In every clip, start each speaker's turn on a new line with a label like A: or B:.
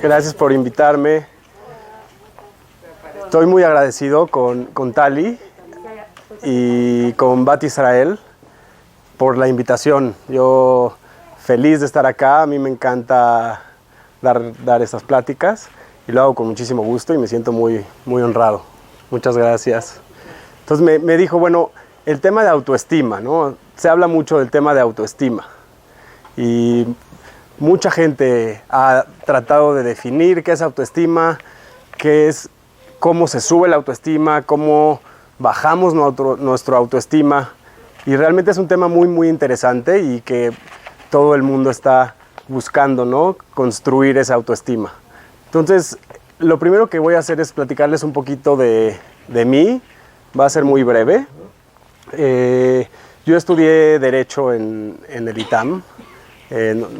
A: Gracias por invitarme. Estoy muy agradecido con Tali y con Bat Israel por la invitación. Yo feliz de estar acá. A mí me encanta dar estas pláticas y lo hago con muchísimo gusto y me siento muy honrado. Muchas gracias. Entonces me dijo, bueno, el tema de autoestima, ¿no? Se habla mucho del tema de autoestima y mucha gente ha tratado de definir qué es autoestima, cómo se sube la autoestima, cómo bajamos nuestra autoestima, y realmente es un tema muy interesante y que todo el mundo está buscando, ¿no? Construir esa autoestima. Entonces, lo primero que voy a hacer es platicarles un poquito de mí. Va a ser muy breve. Yo estudié Derecho en el ITAM.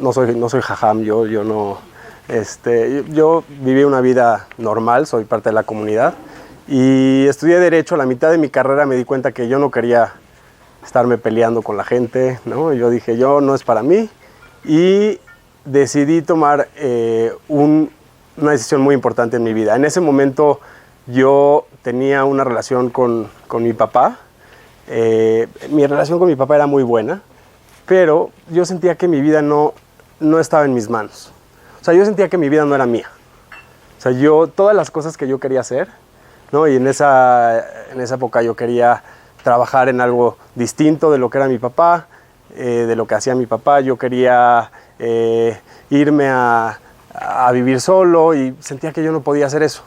A: No soy jajam, yo viví una vida normal, soy parte de la comunidad. Y estudié Derecho. A la mitad de mi carrera me di cuenta que yo no quería estarme peleando con la gente, ¿no? Yo dije, no es para mí. Y decidí tomar una decisión muy importante en mi vida. En ese momento yo tenía una relación con mi papá. Mi relación con mi papá era muy buena, pero yo sentía que mi vida no estaba en mis manos. O sea, yo sentía que mi vida no era mía. O sea, todas las cosas que yo quería hacer, ¿no? Y en esa época yo quería trabajar en algo distinto de lo que era mi papá, de lo que hacía mi papá. Yo quería irme a vivir solo y sentía que yo no podía hacer eso.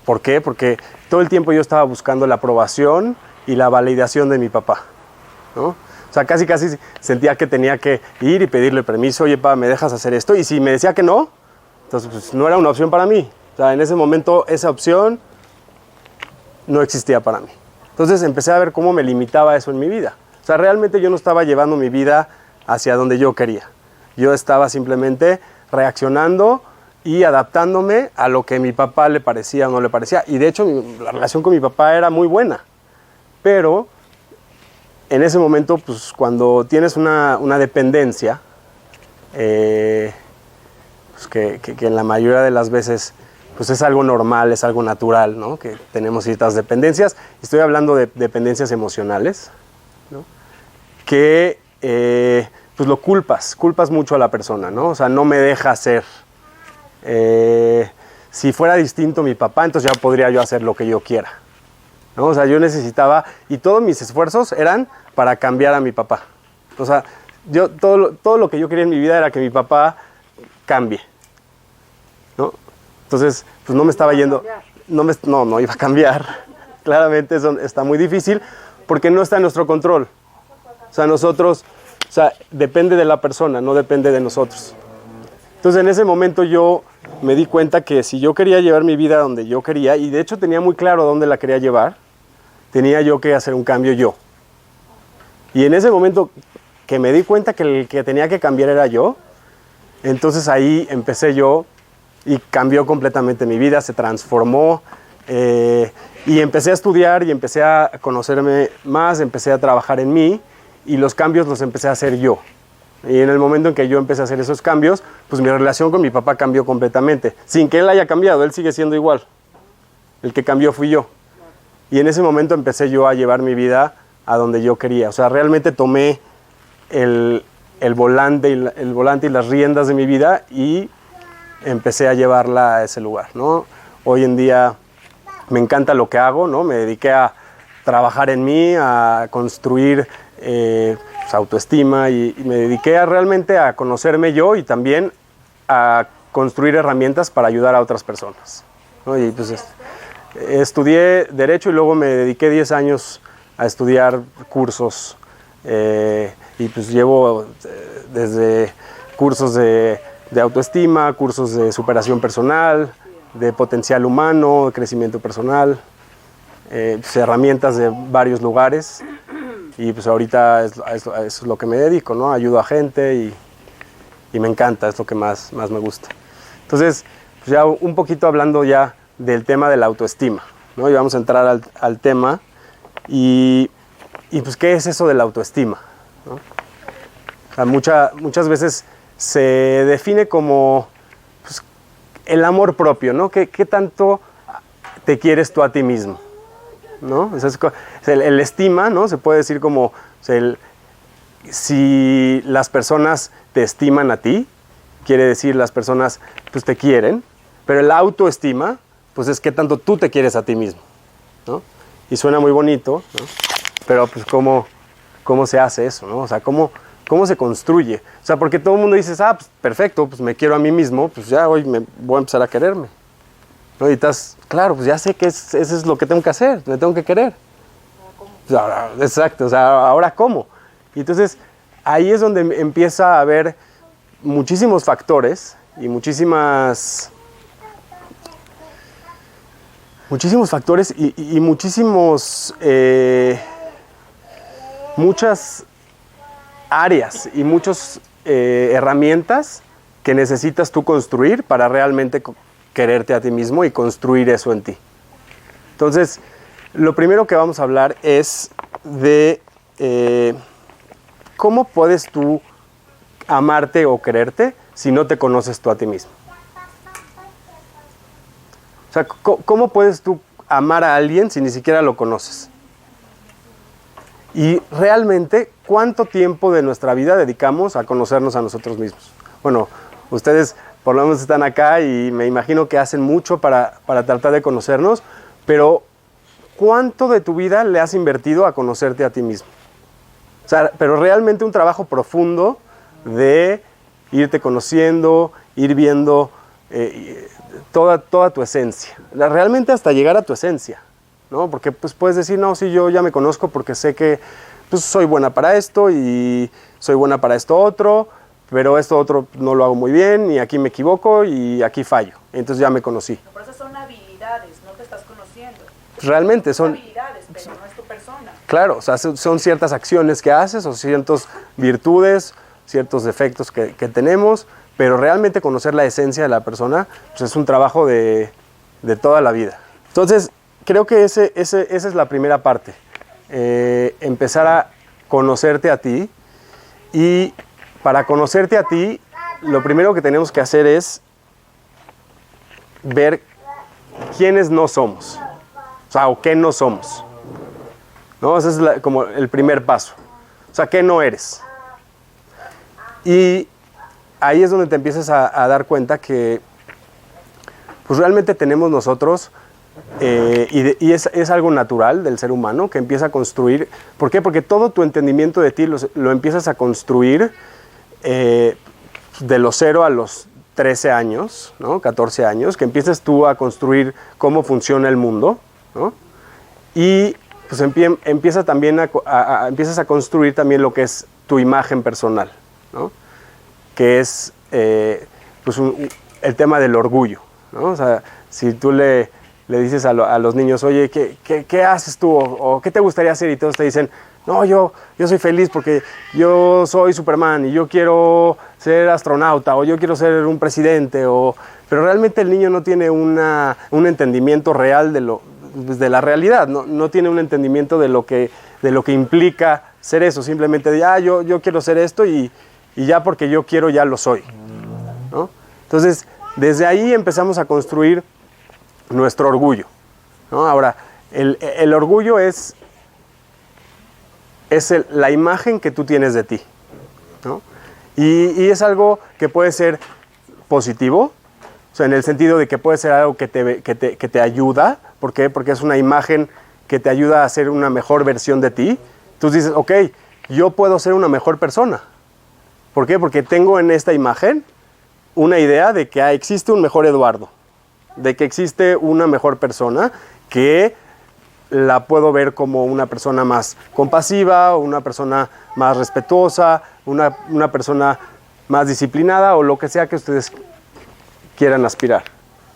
A: ¿Por qué? Porque todo el tiempo yo estaba buscando la aprobación y la validación de mi papá, ¿no? O sea, casi sentía que tenía que ir y pedirle permiso. Oye, papá, ¿me dejas hacer esto? Y si me decía que no, entonces pues, no era una opción para mí. O sea, en ese momento esa opción no existía para mí. Entonces empecé a ver cómo me limitaba eso en mi vida. O sea, realmente yo no estaba llevando mi vida hacia donde yo quería. Yo estaba simplemente reaccionando y adaptándome a lo que a mi papá le parecía o no le parecía. Y de hecho la relación con mi papá era muy buena. Pero en ese momento, pues cuando tienes una dependencia, pues que en la mayoría de las veces pues es algo normal, es algo natural, ¿no? Que tenemos ciertas dependencias. Estoy hablando de dependencias emocionales, ¿no? Que pues lo culpas mucho a la persona, ¿no? O sea, no me deja hacer. Si fuera distinto mi papá, entonces ya podría yo hacer lo que yo quiera, ¿no? O sea, yo necesitaba, y todos mis esfuerzos eran para cambiar a mi papá. O sea, todo lo que yo quería en mi vida era que mi papá cambie, ¿no? Entonces, pues no me estaba yendo, no iba a cambiar. Claramente eso está muy difícil porque no está en nuestro control. O sea, depende de la persona, no depende de nosotros. Entonces, en ese momento yo me di cuenta que si yo quería llevar mi vida donde yo quería, y de hecho tenía muy claro dónde la quería llevar, tenía yo que hacer un cambio yo. Y en ese momento que me di cuenta que el que tenía que cambiar era yo, entonces ahí empecé yo y cambió completamente mi vida, se transformó, y empecé a estudiar y empecé a conocerme más, empecé a trabajar en mí y los cambios los empecé a hacer yo. Y en el momento en que yo empecé a hacer esos cambios, pues mi relación con mi papá cambió completamente, sin que él haya cambiado, él sigue siendo igual. El que cambió fui yo. Y en ese momento empecé yo a llevar mi vida a donde yo quería. O sea, realmente tomé el volante y las riendas de mi vida y empecé a llevarla a ese lugar, ¿no? Hoy en día me encanta lo que hago, ¿no? Me dediqué a trabajar en mí, a construir pues, autoestima y me dediqué realmente a conocerme yo y también a construir herramientas para ayudar a otras personas, ¿no? Y pues estudié Derecho y luego me dediqué 10 años a estudiar cursos y pues llevo desde cursos de autoestima, cursos de superación personal, de potencial humano, de crecimiento personal, pues, herramientas de varios lugares y pues ahorita es lo que me dedico, ¿no? Ayudo a gente y me encanta, es lo que más me gusta. Entonces, pues ya un poquito hablando ya del tema de la autoestima, ¿no? Y vamos a entrar al tema y pues ¿qué es eso de la autoestima? ¿No? O sea, muchas veces se define como el amor propio, ¿no? ¿Qué tanto te quieres tú a ti mismo? ¿No? Eso es el estima, ¿no? Se puede decir como, o sea, si las personas te estiman a ti, quiere decir las personas pues te quieren, pero el autoestima, pues es qué tanto tú te quieres a ti mismo, ¿no? Y suena muy bonito, ¿no? Pero pues ¿cómo se hace eso, ¿no? O sea, ¿cómo se construye? O sea, porque todo el mundo dice, pues perfecto, pues me quiero a mí mismo, pues ya hoy me voy a empezar a quererme, ¿no? Y estás, claro, pues ya sé que eso es lo que tengo que hacer, me tengo que querer. Pues ahora, exacto, o sea, ¿ahora cómo? Y entonces ahí es donde empieza a haber muchísimos factores y muchísimos factores y muchas áreas y muchas herramientas que necesitas tú construir para realmente quererte a ti mismo y construir eso en ti. Entonces, lo primero que vamos a hablar es de cómo puedes tú amarte o quererte si no te conoces tú a ti mismo. O sea, ¿cómo puedes tú amar a alguien si ni siquiera lo conoces? Y realmente, ¿cuánto tiempo de nuestra vida dedicamos a conocernos a nosotros mismos? Bueno, ustedes por lo menos están acá y me imagino que hacen mucho para tratar de conocernos, pero ¿cuánto de tu vida le has invertido a conocerte a ti mismo? O sea, pero realmente un trabajo profundo de irte conociendo, ir viendo toda tu esencia, realmente hasta llegar a tu esencia, ¿no? Porque pues puedes decir, no, sí, yo ya me conozco porque sé que pues, soy buena para esto y soy buena para esto otro, pero esto otro no lo hago muy bien y aquí me equivoco y aquí fallo, entonces ya me conocí.
B: No, pero esas son habilidades, no te estás conociendo.
A: Realmente son
B: habilidades, pero no es tu persona.
A: Claro, o sea, son ciertas acciones que haces o ciertas virtudes, ciertos defectos que tenemos, pero realmente conocer la esencia de la persona pues es un trabajo de toda la vida. Entonces, creo que esa es la primera parte, empezar a conocerte a ti, y para conocerte a ti, lo primero que tenemos que hacer es ver quiénes no somos, o sea, o qué no somos, ¿no? Ese es como el primer paso, o sea, qué no eres. Y ahí es donde te empiezas a dar cuenta que pues realmente tenemos nosotros, y es algo natural del ser humano que empieza a construir. ¿Por qué? Porque todo tu entendimiento de ti lo empiezas a construir de los 0 a los 13 años, ¿no? 14 años, que empiezas tú a construir cómo funciona el mundo, ¿no? Y pues empiezas a construir también lo que es tu imagen personal, ¿no? Que es pues el tema del orgullo, ¿no? O sea, si tú le dices a los niños, oye, ¿qué haces tú? O ¿qué te gustaría hacer? Y todos te dicen, no, yo soy feliz porque yo soy Superman y yo quiero ser astronauta o yo quiero ser un presidente. Pero realmente el niño no tiene un entendimiento real de la realidad, no tiene un entendimiento de lo que implica ser eso. Simplemente yo quiero ser esto y ya porque yo quiero ya lo soy, ¿no? Entonces, desde ahí empezamos a construir nuestro orgullo, ¿no? Ahora, el orgullo es la imagen que tú tienes de ti, ¿no? Y es algo que puede ser positivo, o sea, en el sentido de que puede ser algo que te ayuda. ¿Por qué? Porque es una imagen que te ayuda a ser una mejor versión de ti. Tú dices, ok, yo puedo ser una mejor persona. ¿Por qué? Porque tengo en esta imagen una idea de que existe un mejor Eduardo, de que existe una mejor persona que la puedo ver como una persona más compasiva, una persona más respetuosa, una persona más disciplinada o lo que sea que ustedes quieran aspirar.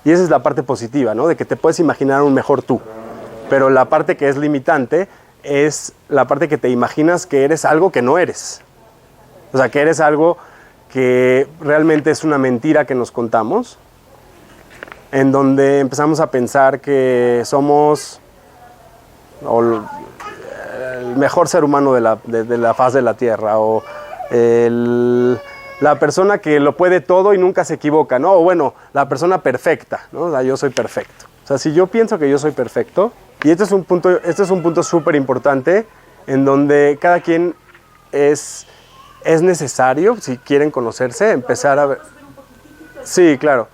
A: Y esa es la parte positiva, ¿no? De que te puedes imaginar un mejor tú. Pero la parte que es limitante es la parte que te imaginas que eres algo que no eres. O sea, que eres algo que realmente es una mentira que nos contamos, en donde empezamos a pensar que somos el mejor ser humano de la faz de la Tierra, o la persona que lo puede todo y nunca se equivoca, ¿no? O bueno, la persona perfecta, ¿no? O sea, yo soy perfecto. O sea, si yo pienso que yo soy perfecto, y este es un punto súper importante, en donde cada quien es necesario, si quieren conocerse, empezar a ver... Sí, claro,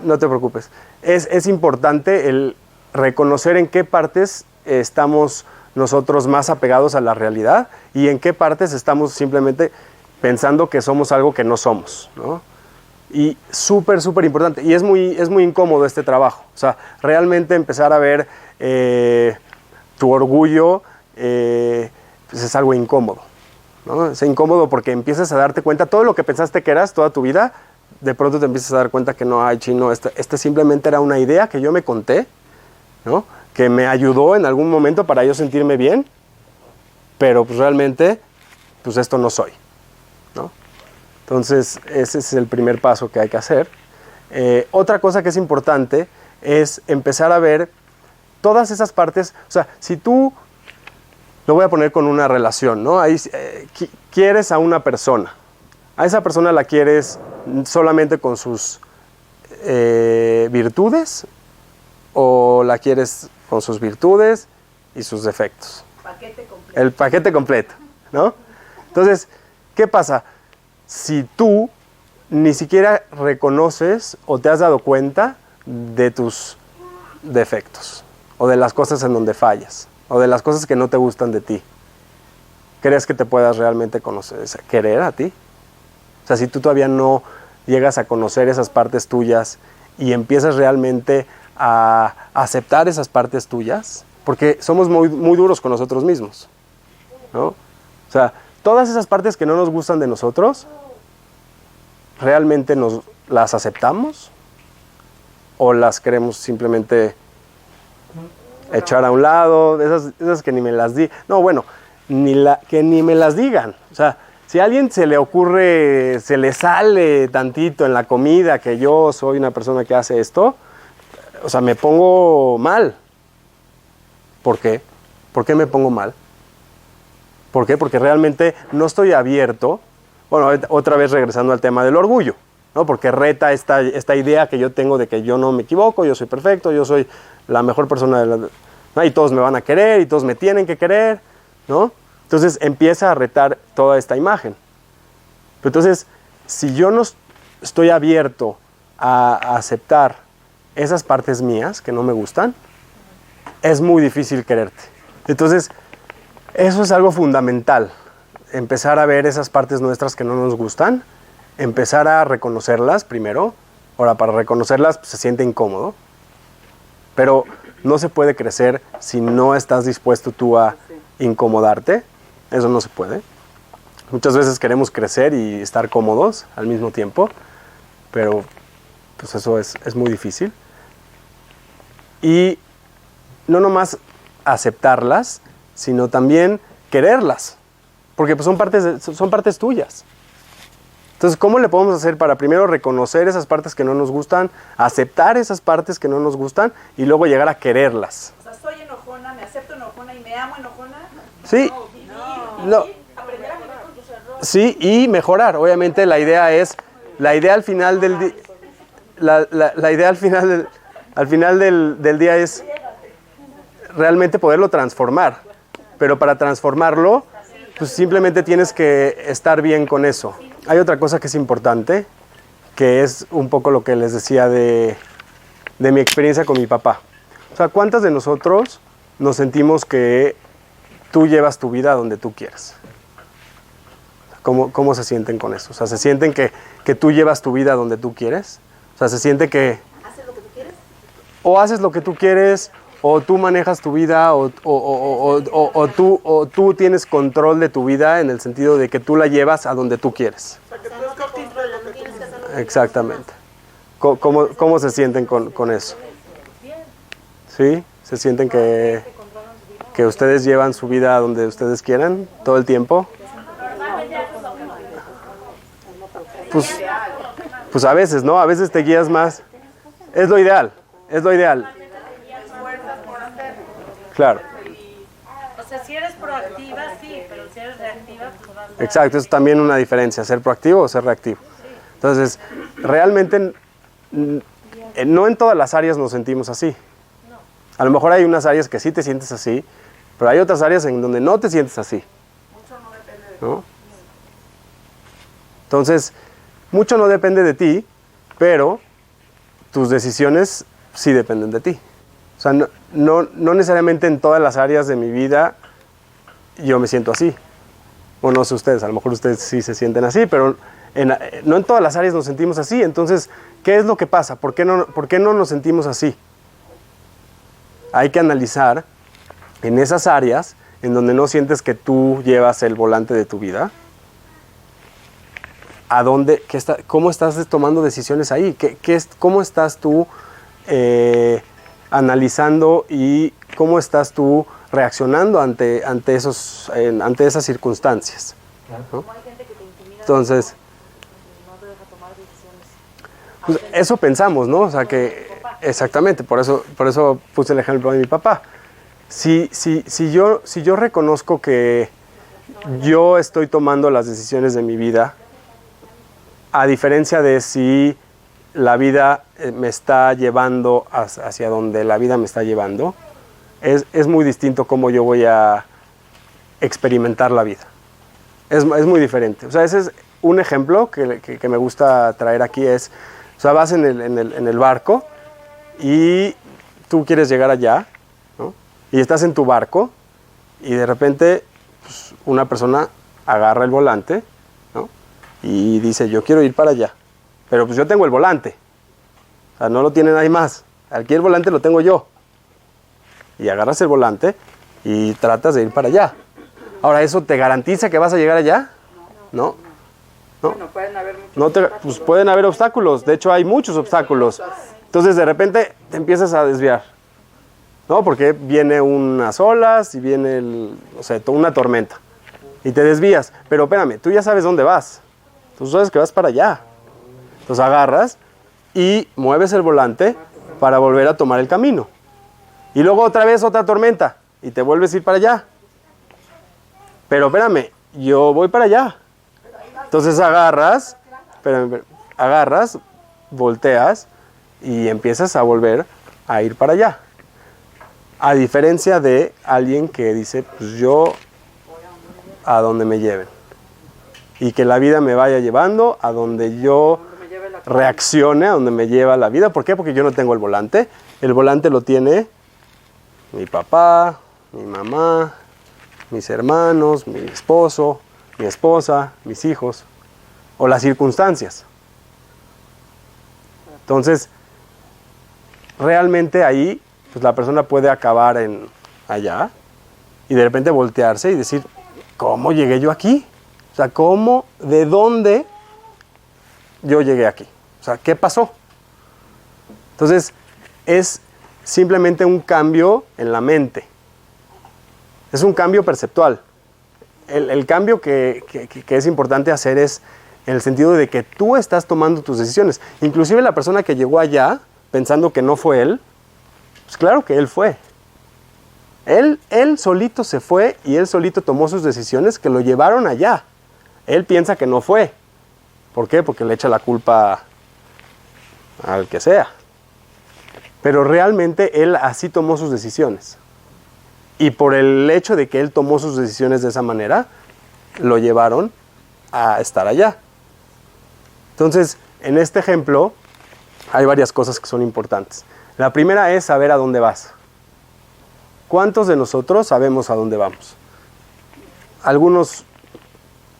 A: no te preocupes. Es importante el reconocer en qué partes estamos nosotros más apegados a la realidad y en qué partes estamos simplemente pensando que somos algo que no somos, ¿no? Y súper importante. Y es muy incómodo este trabajo. O sea, realmente empezar a ver tu orgullo pues es algo incómodo, ¿no? Es incómodo porque empiezas a darte cuenta, todo lo que pensaste que eras toda tu vida, de pronto te empiezas a dar cuenta que no, ay, chino, este simplemente era una idea que yo me conté, ¿no? Que me ayudó en algún momento para yo sentirme bien, pero pues realmente, pues esto no soy, ¿no? Entonces, ese es el primer paso que hay que hacer. Otra cosa que es importante es empezar a ver todas esas partes. O sea, si tú, lo voy a poner con una relación, ¿no? Ahí, quieres a una persona. A esa persona la quieres solamente con sus virtudes o la quieres con sus virtudes y sus defectos.
B: Paquete completo.
A: El paquete completo, ¿no? Entonces, ¿qué pasa? Si tú ni siquiera reconoces o te has dado cuenta de tus defectos o de las cosas en donde fallas o de las cosas que no te gustan de ti, ¿crees que te puedas realmente conocer, querer a ti? O sea, si tú todavía no llegas a conocer esas partes tuyas y empiezas realmente a aceptar esas partes tuyas, porque somos muy duros con nosotros mismos, ¿no? O sea, todas esas partes que no nos gustan de nosotros, ¿realmente las aceptamos? ¿O las queremos simplemente echar a un lado? Esas que ni me las digan. No, bueno, que ni me las digan. O sea, si a alguien se le ocurre, se le sale tantito en la comida que yo soy una persona que hace esto, o sea, me pongo mal. ¿Por qué? ¿Por qué me pongo mal? ¿Por qué? Porque realmente no estoy abierto. Bueno, otra vez regresando al tema del orgullo, ¿no? Porque reta esta idea que yo tengo de que yo no me equivoco, yo soy perfecto, yo soy la mejor persona ¿no? Y todos me van a querer y todos me tienen que querer, ¿no? Entonces empieza a retar toda esta imagen. Pero entonces, si yo no estoy abierto a aceptar esas partes mías que no me gustan, es muy difícil quererte. Entonces, eso es algo fundamental. Empezar a ver esas partes nuestras que no nos gustan, empezar a reconocerlas primero. Ahora, para reconocerlas pues, se siente incómodo, pero no se puede crecer si no estás dispuesto tú a incomodarte. Eso no se puede. Muchas veces queremos crecer y estar cómodos al mismo tiempo, pero pues eso es muy difícil. Y no nomás aceptarlas, sino también quererlas, porque pues son partes tuyas. Entonces, ¿cómo le podemos hacer para primero reconocer esas partes que no nos gustan, aceptar esas partes que no nos gustan y luego llegar a quererlas?
B: O sea, soy enojona, me acepto enojona y me amo enojona.
A: Sí, no.
B: Aprender a vivir con tus errores.
A: Sí, y mejorar. Obviamente la idea al final del día, la idea al final del día es realmente poderlo transformar. Pero para transformarlo, pues simplemente tienes que estar bien con eso. Hay otra cosa que es importante, que es un poco lo que les decía de mi experiencia con mi papá. O sea, ¿cuántas de nosotros nos sentimos que tú llevas tu vida donde tú quieras? ¿Cómo se sienten con eso? O sea, ¿se sienten que tú llevas tu vida donde tú quieres? O sea, ¿se siente que...
B: ¿Haces lo que tú quieres?
A: O haces lo que tú quieres, o tú manejas tu vida, o tú tienes control de tu vida en el sentido de que tú la llevas a donde tú quieres?
B: O sea, no te controlas, no tienes que hacer lo que
A: Exactamente. ¿Cómo se sienten con eso? ¿Sí? ¿Se sienten que ustedes llevan su vida a donde ustedes quieran todo el tiempo? Pues a veces, ¿no? A veces te guías más. Es lo ideal, es lo ideal.
B: esfuerzas por hacerlo.
A: Claro.
B: O sea, si eres proactiva, sí, pero si eres reactiva, reactiva, pues vas a...
A: Exacto, es también una diferencia, ser proactivo o ser reactivo. Entonces, realmente no en todas las áreas nos sentimos así. A lo mejor hay unas áreas que sí te sientes así, pero hay otras áreas en donde no te sientes así.
B: Mucho no depende de
A: ¿No? Entonces, mucho no depende de ti, pero tus decisiones sí dependen de ti. O sea, no necesariamente en todas las áreas de mi vida yo me siento así. O no sé ustedes, a lo mejor ustedes sí se sienten así, pero no en todas las áreas nos sentimos así. Entonces, ¿qué es lo que pasa? ¿Por qué no nos sentimos así? Hay que analizar en esas áreas en donde no sientes que tú llevas el volante de tu vida. ¿Cómo estás tomando decisiones ahí? ¿Cómo estás tú analizando y cómo estás tú reaccionando ante esas circunstancias? ¿No?
B: Como hay gente que te intimida,
A: Entonces,
B: no te deja tomar decisiones.
A: pues eso pensamos, ¿no? O sea que, exactamente, por eso puse el ejemplo de mi papá. Si yo reconozco que yo estoy tomando las decisiones de mi vida, a diferencia de si la vida me está llevando hacia donde la vida me está llevando, es muy distinto cómo yo voy a experimentar la vida. Es muy diferente. O sea, ese es un ejemplo que me gusta traer aquí. O sea, vas en el barco y tú quieres llegar allá, ¿no? Y estás en tu barco y de repente pues, una persona agarra el volante, ¿no? Y dice, yo quiero ir para allá, pero pues yo tengo el volante. O sea, no lo tiene nadie más. Aquí el volante lo tengo yo. Y agarras el volante y tratas de ir para allá. Ahora, ¿eso te garantiza que vas a llegar allá? No.
B: Bueno, pueden haber muchos
A: Pues pueden haber obstáculos. De hecho, hay muchos obstáculos. Entonces, de repente, te empiezas a desviar. ¿No? Porque viene unas olas y viene, una tormenta. Y te desvías. Pero espérame, tú ya sabes dónde vas. Tú sabes que vas para allá. Entonces, agarras y mueves el volante para volver a tomar el camino. Y luego otra vez otra tormenta y te vuelves a ir para allá. Pero espérame, yo voy para allá. Entonces agarras, volteas y empiezas a volver a ir para allá. A diferencia de alguien que dice, pues yo a donde me lleven. Y que la vida me vaya llevando a donde yo reaccione, a donde me lleva la vida. ¿Por qué? Porque yo no tengo el volante. El volante lo tiene mi papá, mi mamá, mis hermanos, mi esposo, mi esposa, mis hijos, o las circunstancias. Entonces, realmente ahí, pues la persona puede acabar allá y de repente voltearse y decir, ¿cómo llegué yo aquí? O sea, de dónde yo llegué aquí? O sea, ¿qué pasó? Entonces, es simplemente un cambio en la mente. Es un cambio perceptual. El cambio que es importante hacer es en el sentido de que tú estás tomando tus decisiones. Inclusive la persona que llegó allá pensando que no fue él, pues claro que él fue. Él solito se fue y él solito tomó sus decisiones que lo llevaron allá. Él piensa que no fue. ¿Por qué? Porque le echa la culpa al que sea. Pero realmente él así tomó sus decisiones. Y por el hecho de que él tomó sus decisiones de esa manera, lo llevaron a estar allá. Entonces, en este ejemplo, hay varias cosas que son importantes. La primera es saber a dónde vas. ¿Cuántos de nosotros sabemos a dónde vamos? Algunos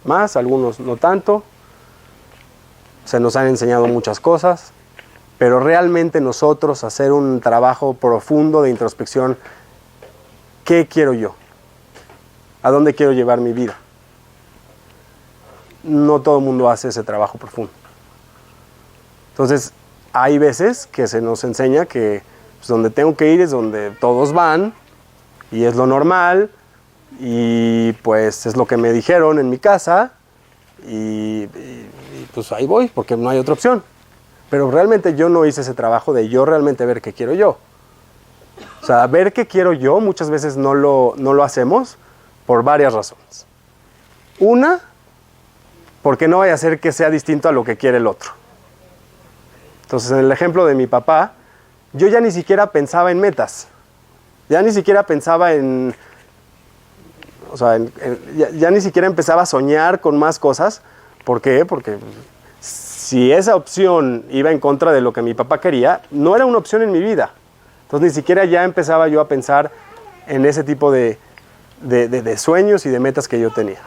A: más, algunos no tanto. Se nos han enseñado muchas cosas. Pero realmente nosotros hacer un trabajo profundo de introspección, ¿qué quiero yo? ¿A dónde quiero llevar mi vida? No todo el mundo hace ese trabajo profundo. Entonces, hay veces que se nos enseña que pues, donde tengo que ir es donde todos van, y es lo normal, y pues es lo que me dijeron en mi casa, y pues ahí voy, porque no hay otra opción. Pero realmente yo no hice ese trabajo de yo realmente ver qué quiero yo. O sea, ver qué quiero yo muchas veces no lo hacemos por varias razones. Una, porque no vaya a ser que sea distinto a lo que quiere el otro. Entonces, en el ejemplo de mi papá, yo ya ni siquiera pensaba en metas. Ya ni siquiera pensaba en... O sea, ya ni siquiera empezaba a soñar con más cosas. ¿Por qué? Porque si esa opción iba en contra de lo que mi papá quería, no era una opción en mi vida. Entonces, ni siquiera ya empezaba yo a pensar en ese tipo de sueños y de metas que yo tenía.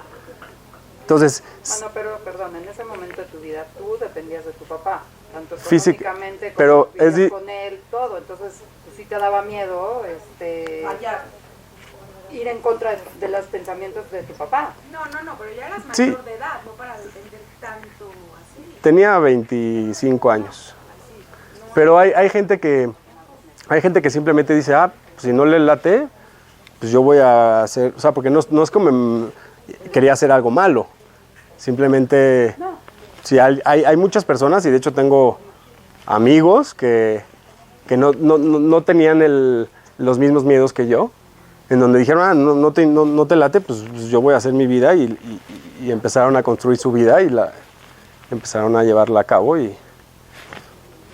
A: Entonces...
B: Bueno, pero perdón, en ese momento de tu vida tú dependías de tu papá, tanto
A: Física,
B: económicamente como
A: pero
B: vivías con él, todo. Entonces, pues, sí te daba miedo ir en contra de los pensamientos de tu papá.
C: No, pero ya eras mayor
A: Sí.
C: de edad, no para depender tanto así.
A: Tenía 25 años. Pero hay gente que simplemente dice, pues, si no le late, pues yo voy a hacer, o sea, porque no es como quería hacer algo malo. Simplemente, sí, hay muchas personas, y de hecho tengo amigos que no tenían los mismos miedos que yo, en donde dijeron, no te late, pues yo voy a hacer mi vida, y empezaron a construir su vida y empezaron a llevarla a cabo. O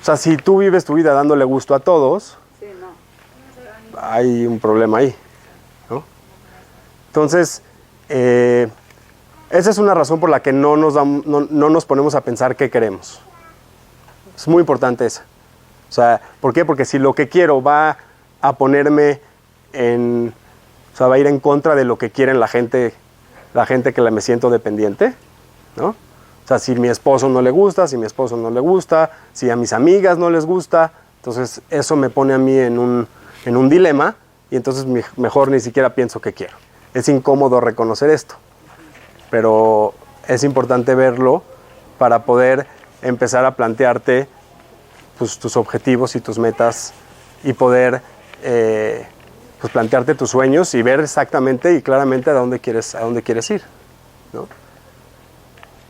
A: sea, si tú vives tu vida dándole gusto a todos,
B: Sí, no.
A: hay un problema ahí, ¿no? Entonces, esa es una razón por la que no nos ponemos a pensar qué queremos. Es muy importante esa. O sea, ¿por qué? Porque si lo que quiero va a ponerme o sea, va a ir en contra de lo que quieren la gente que me siento dependiente, ¿no? O sea, si a mi esposo no le gusta, si a mi esposo no le gusta, si a mis amigas no les gusta, entonces eso me pone a mí en un dilema, y entonces mejor ni siquiera pienso qué quiero. Es incómodo reconocer esto, pero es importante verlo para poder empezar a plantearte, pues, tus objetivos y tus metas, y poder pues, plantearte tus sueños y ver exactamente y claramente a dónde quieres ir, ¿no?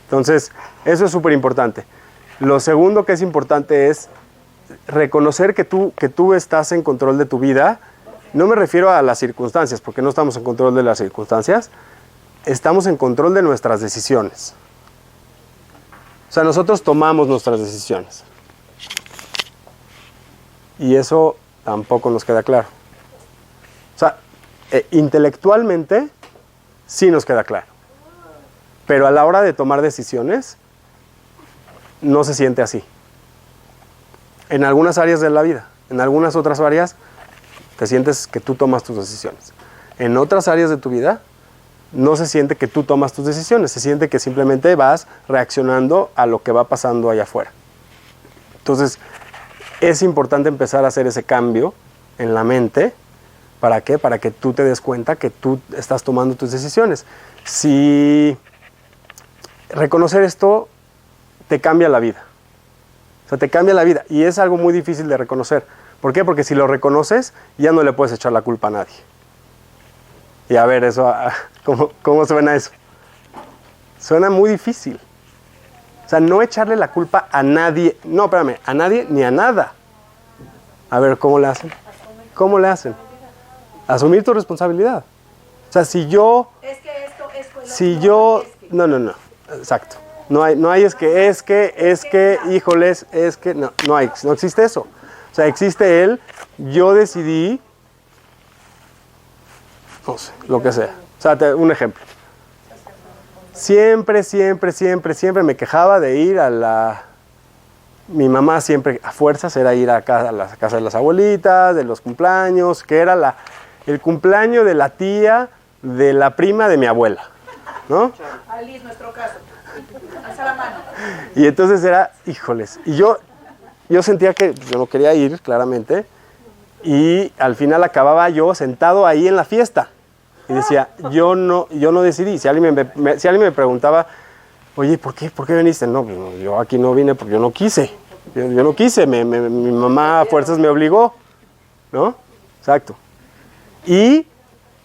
A: Entonces, eso es súper importante. Lo segundo que es importante es reconocer que tú estás en control de tu vida. No me refiero a las circunstancias, porque no estamos en control de las circunstancias. Estamos en control de nuestras decisiones. O sea, nosotros tomamos nuestras decisiones. Y eso tampoco nos queda claro. O sea, intelectualmente sí nos queda claro. Pero a la hora de tomar decisiones, no se siente así. En algunas áreas de la vida, en algunas otras áreas, te sientes que tú tomas tus decisiones. En otras áreas de tu vida, no se siente que tú tomas tus decisiones, se siente que simplemente vas reaccionando a lo que va pasando allá afuera. Entonces, es importante empezar a hacer ese cambio en la mente. ¿Para qué? Para que tú te des cuenta que tú estás tomando tus decisiones. Si reconocer esto te cambia la vida. O sea, te cambia la vida. Y es algo muy difícil de reconocer. ¿Por qué? Porque si lo reconoces, ya no le puedes echar la culpa a nadie. Y a ver, eso, ¿cómo suena eso? Suena muy difícil. O sea, no echarle la culpa a nadie. No, espérame, a nadie ni a nada. A ver, ¿cómo le hacen? ¿Cómo le hacen? Asumir tu responsabilidad. O sea, si yo...
C: Es que esto es...
A: Si yo... No. Exacto. No hay es que, híjoles, es que... No existe eso. O sea, existe yo decidí... No sé, lo que sea. O sea, un ejemplo. Siempre me quejaba de ir a la... Mi mamá siempre, a fuerzas, era ir a la casa de las abuelitas, de los cumpleaños, que era el cumpleaños de la tía, de la prima de mi abuela, ¿no?
C: Alice, nuestro caso. Alza la mano.
A: Y entonces era, híjoles, y yo sentía que yo no quería ir, claramente, y al final acababa yo sentado ahí en la fiesta. Y decía, yo no decidí. Si alguien me preguntaba, oye, ¿por qué viniste? No, pues, yo aquí no vine porque yo no quise. Yo no quise, mi mamá a fuerzas me obligó, ¿no? Exacto. Y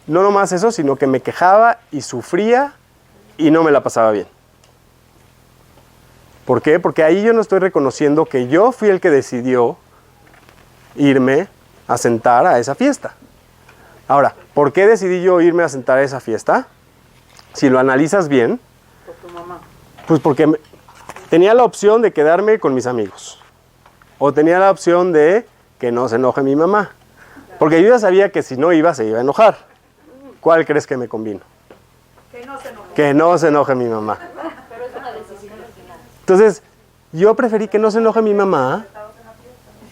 A: no nomás eso, sino que me quejaba y sufría y no me la pasaba bien. ¿Por qué? Porque ahí yo no estoy reconociendo que yo fui el que decidió irme a sentar a esa fiesta. Ahora, ¿por qué decidí yo irme a sentar a esa fiesta? si lo analizas bien,
B: Por tu mamá.
A: pues porque tenía la opción de quedarme con mis amigos. O tenía la opción de que no se enoje mi mamá. Porque yo ya sabía que si no iba, se iba a enojar. ¿Cuál crees que me convino?
C: Que no se enoje.
A: Que no se enoje mi mamá. Entonces, yo preferí que no se enoje mi mamá.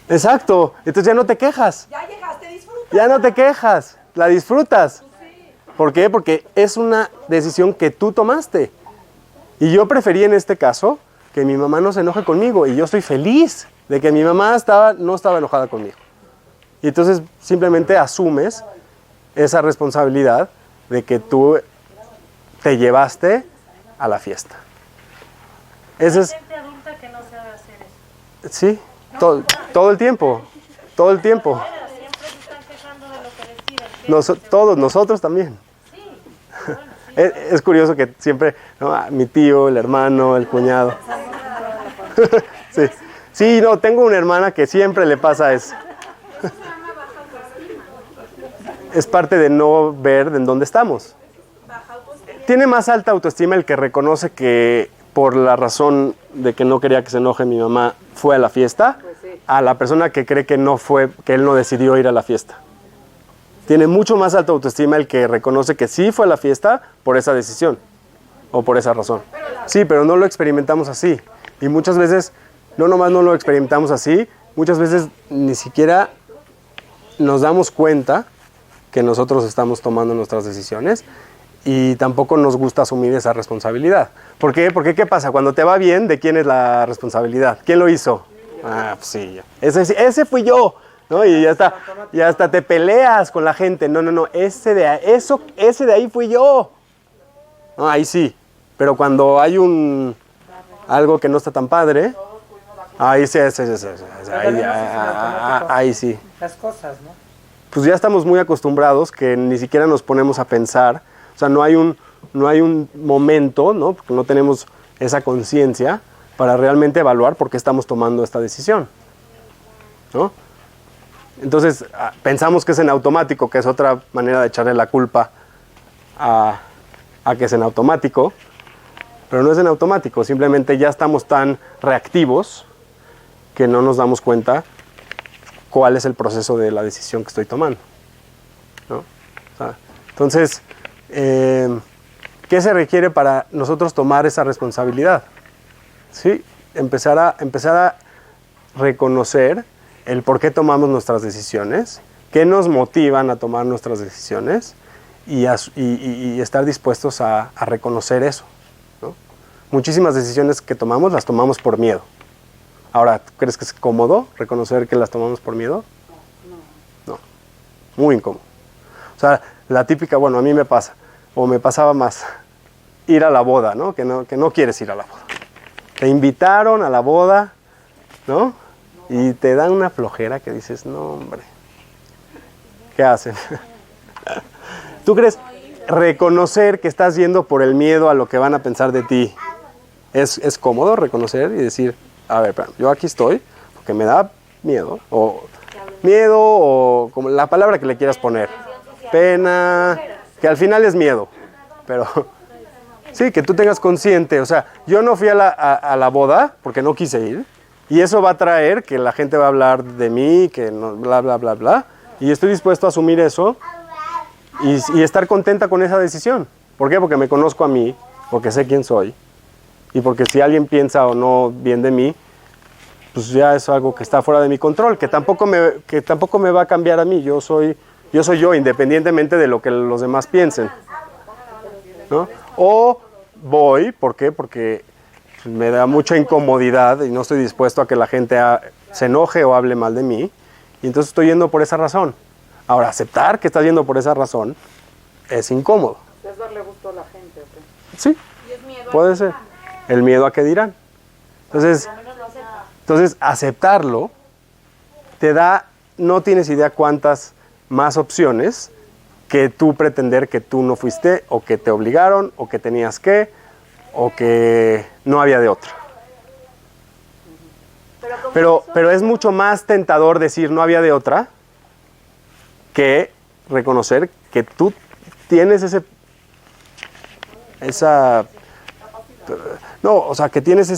A: Exacto. Entonces ya no te quejas.
C: Ya llegaste, disfruta.
A: Ya no te quejas. La disfrutas. ¿Por qué? Porque es una decisión que tú tomaste. Y yo preferí en este caso que mi mamá no se enoje conmigo. Y yo estoy feliz de que mi mamá no estaba enojada conmigo. Y entonces simplemente asumes esa responsabilidad de que tú te llevaste a la fiesta. Ese es,
D: Gente adulta que no sabe hacer eso.
A: sí, todo el tiempo. Todo el tiempo.
D: Bueno, siempre se están quejando de lo que les piden.
A: Todos, nosotros también.
D: Sí, bueno, sí.
A: Es curioso que siempre, ¿no? Mi tío, el hermano, el cuñado. Sí. Sí, no, tengo una hermana que siempre le pasa eso. Es parte de no ver en dónde estamos. Tiene más alta autoestima el que reconoce que por la razón de que no quería que se enoje mi mamá fue a la fiesta, a la persona que cree que no fue, que él no decidió ir a la fiesta. Tiene mucho más alta autoestima el que reconoce que sí fue a la fiesta por esa decisión o por esa razón. Sí, pero no lo experimentamos así. Y muchas veces, no nomás no lo experimentamos así, muchas veces ni siquiera nos damos cuenta que nosotros estamos tomando nuestras decisiones y tampoco nos gusta asumir esa responsabilidad. ¿Por qué? Porque ¿qué pasa? Cuando te va bien, ¿de quién es la responsabilidad? ¿Quién lo hizo? Ah, pues sí, yo. Ese fui yo, ¿no? Y ya hasta te peleas con la gente. No, ese de ahí fui yo. No, ahí sí. Pero cuando hay algo que no está tan padre, ahí sí, ahí sí.
E: Las cosas, ¿no?
A: Pues ya estamos muy acostumbrados que ni siquiera nos ponemos a pensar. O sea, no hay un momento, ¿no? Porque no tenemos esa conciencia para realmente evaluar por qué estamos tomando esta decisión, ¿no? Entonces, pensamos que es en automático, que es otra manera de echarle la culpa a que es en automático, pero no es en automático, simplemente ya estamos tan reactivos que no nos damos cuenta cuál es el proceso de la decisión que estoy tomando, ¿no? O sea, entonces, ¿qué se requiere para nosotros tomar esa responsabilidad? ¿Sí? Empezar a reconocer el por qué tomamos nuestras decisiones, qué nos motivan a tomar nuestras decisiones y estar dispuestos a reconocer eso, ¿no? Muchísimas decisiones que tomamos las tomamos por miedo. Ahora, ¿tú crees que es cómodo reconocer que las tomamos por miedo? No. Muy incómodo. O sea, la típica, bueno, a mí me pasa, o me pasaba más, ir a la boda, ¿no? Que no quieres ir a la boda. Te invitaron a la boda, ¿no? Y te dan una flojera que dices, no, hombre, ¿qué hacen? ¿Tú crees reconocer que estás yendo por el miedo a lo que van a pensar de ti? ¿Es cómodo reconocer y decir, a ver, yo aquí estoy porque me da miedo, o como la palabra que le quieras poner, pena, que al final es miedo, pero sí, que tú tengas consciente, o sea, yo no fui a la boda porque no quise ir, y eso va a traer que la gente va a hablar de mí, que no, bla, bla, bla, bla, y estoy dispuesto a asumir eso y estar contenta con esa decisión. ¿Por qué? Porque me conozco a mí, porque sé quién soy, y porque si alguien piensa o no bien de mí, pues ya es algo que está fuera de mi control, que tampoco me va a cambiar a mí. Yo soy yo, independientemente de lo que los demás piensen, ¿no? O voy, ¿por qué? Porque me da mucha incomodidad y no estoy dispuesto a que la gente se enoje o hable mal de mí, y entonces estoy yendo por esa razón. Ahora, aceptar que estás yendo por esa razón es incómodo.
B: Es darle gusto a la gente, ¿o qué?
A: Sí,
C: Y es miedo.
A: puede ser. El miedo a qué dirán. Entonces, aceptarlo te da, no tienes idea cuántas más opciones que tú pretender que tú no fuiste, o que te obligaron, o que tenías que, o que no había de otra. Pero es mucho más tentador decir no había de otra que reconocer que tú tienes No, o sea, que tienes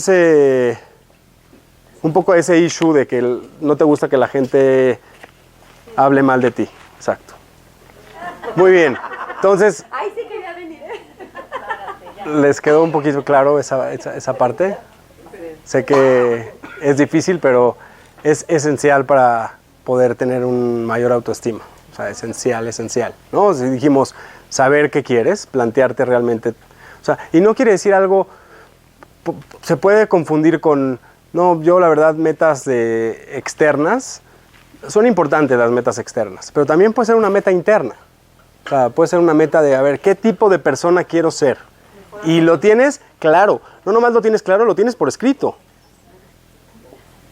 A: un poco ese issue de que no te gusta que la gente hable mal de ti. Exacto. Muy bien. Entonces,
C: Ay, sí quería venir.
A: ¿les quedó un poquito claro esa parte? Sé que es difícil, pero es esencial para poder tener un mayor autoestima. O sea, esencial, ¿no? Si dijimos saber qué quieres, plantearte realmente. O sea, y no quiere decir algo, se puede confundir con, no, yo la verdad metas externas, son importantes las metas externas, pero también puede ser una meta interna. O sea, puede ser una meta de, a ver, ¿qué tipo de persona quiero ser? Y lo tienes claro. No nomás lo tienes claro, lo tienes por escrito.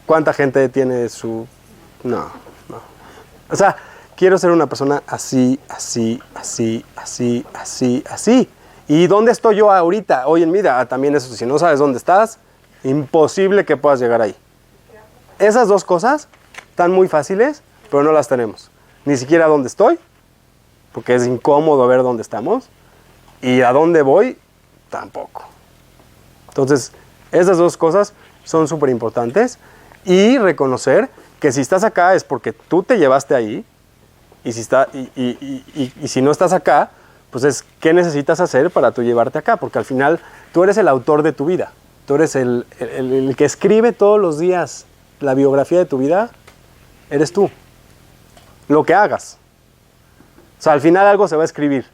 A: ¿Cuánta gente tiene su...? No. O sea, quiero ser una persona así. ¿Y dónde estoy yo ahorita, hoy en mi vida? También eso, si no sabes dónde estás, imposible que puedas llegar ahí. Esas dos cosas están muy fáciles, pero no las tenemos. Ni siquiera dónde estoy, porque es incómodo ver dónde estamos, y a dónde voy, tampoco. Entonces, esas dos cosas son súper importantes, y reconocer que si estás acá es porque tú te llevaste ahí, y si no estás acá, pues es qué necesitas hacer para tú llevarte acá, porque al final tú eres el autor de tu vida, tú eres el que escribe todos los días la biografía de tu vida, eres tú, lo que hagas. O sea, al final algo se va a escribir.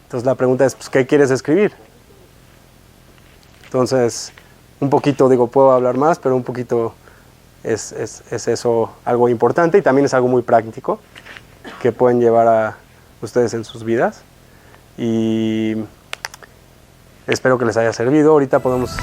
A: Entonces la pregunta es, pues, ¿qué quieres escribir? Entonces, un poquito, digo, puedo hablar más, pero un poquito es eso algo importante y también es algo muy práctico que pueden llevar a ustedes en sus vidas. Y espero que les haya servido. Ahorita podemos...